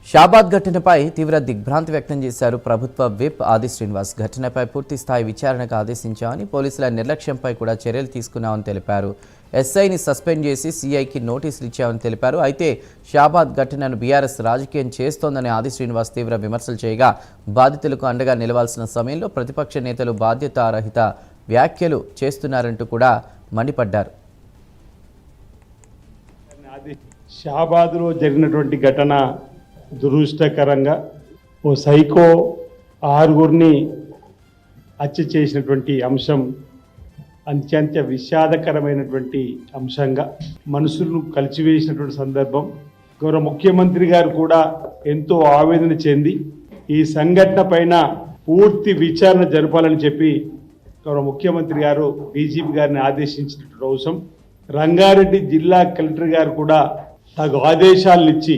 షాబాద్ ఘటనపై తీవ్ర దిగ్భ్రాంతి వ్యక్తం చేశారు ప్రభుత్వ విప్ ఆది శ్రీనివాస్. ఘటనపై పూర్తి స్థాయి విచారణకు ఆదేశించామని, పోలీసుల నిర్లక్ష్యంపై కూడా చర్యలు తీసుకున్నామని తెలిపారు. ఎస్ఐని సస్పెండ్ చేసి సీఐకి నోటీసులు ఇచ్చామని తెలిపారు. అయితే షాబాద్ ఘటనను బీఆర్ఎస్ రాజకీయం చేస్తోందని ఆది శ్రీనివాస్ తీవ్ర విమర్శలు చేయగా, బాధితులకు అండగా నిలవాల్సిన సమయంలో ప్రతిపక్ష నేతలు బాధ్యతారహిత వ్యాఖ్యలు చేస్తున్నారంటూ కూడా మండిపడ్డారు. షాబాద్లో జరిగినటువంటి ఘటన దురదృష్టకరంగా ఓ సైకో ఆరుగురిని హత్య చేసినటువంటి అంశం అత్యంత విషాదకరమైనటువంటి అంశంగా మనసులను కలిచివేసినటువంటి సందర్భం. గౌరవ ముఖ్యమంత్రి గారు కూడా ఎంతో ఆవేదన చెంది ఈ సంఘటన పైన పూర్తి విచారణ జరపాలని చెప్పి గౌరవ ముఖ్యమంత్రి గారు డీజీపీ గారిని ఆదేశించినటువంటి అవసరం. రంగారెడ్డి జిల్లా కలెక్టర్ గారు కూడా తగు ఆదేశాలను ఇచ్చి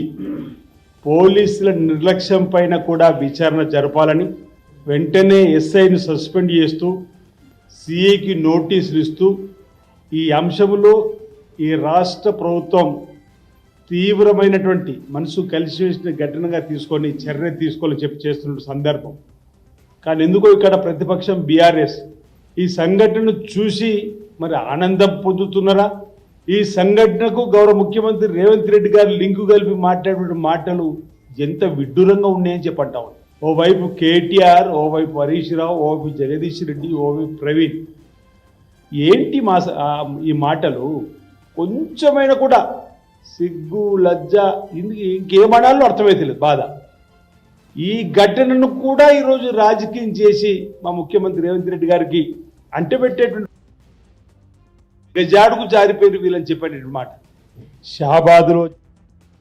పోలీసుల నిర్లక్ష్యం పైన కూడా విచారణ జరపాలని, వెంటనే ఎస్ఐని సస్పెండ్ చేస్తూ సిఐకి నోటీసులు ఇస్తూ ఈ అంశంలో ఈ రాష్ట్ర ప్రభుత్వం తీవ్రమైనటువంటి మనసు కలిసివేసిన ఘటనగా తీసుకొని చర్య తీసుకోవాలని చెప్పి చేస్తున్న సందర్భం. కానీ ఎందుకో ఇక్కడ ప్రతిపక్షం బీఆర్ఎస్ ఈ సంఘటనను చూసి మరి ఆనందం పొందుతున్నారా? ఈ సంఘటనకు గౌరవ ముఖ్యమంత్రి రేవంత్ రెడ్డి గారు లింకు కలిపి మాట్లాడే మాటలు ఎంత విడ్డూరంగా ఉన్నాయని చెప్పంటాం. ఓవైపు కేటీఆర్, ఓవైపు హరీష్ రావు, ఓవైపు జగదీష్ రెడ్డి, ఓవైపు ప్రవీణ్. ఏంటి ఈ మాటలు? కొంచెమైనా కూడా సిగ్గు, లజ్జ, ఇంకేమనాలో అర్థమైతే బాధ. ఈ ఘటనను కూడా ఈరోజు రాజకీయం చేసి మా ముఖ్యమంత్రి రేవంత్ రెడ్డి గారికి అంటబెట్టేటువంటి గజాడుకు జారిపోయిన వీళ్ళని చెప్పేటువంటి మాట. షాబాద్లో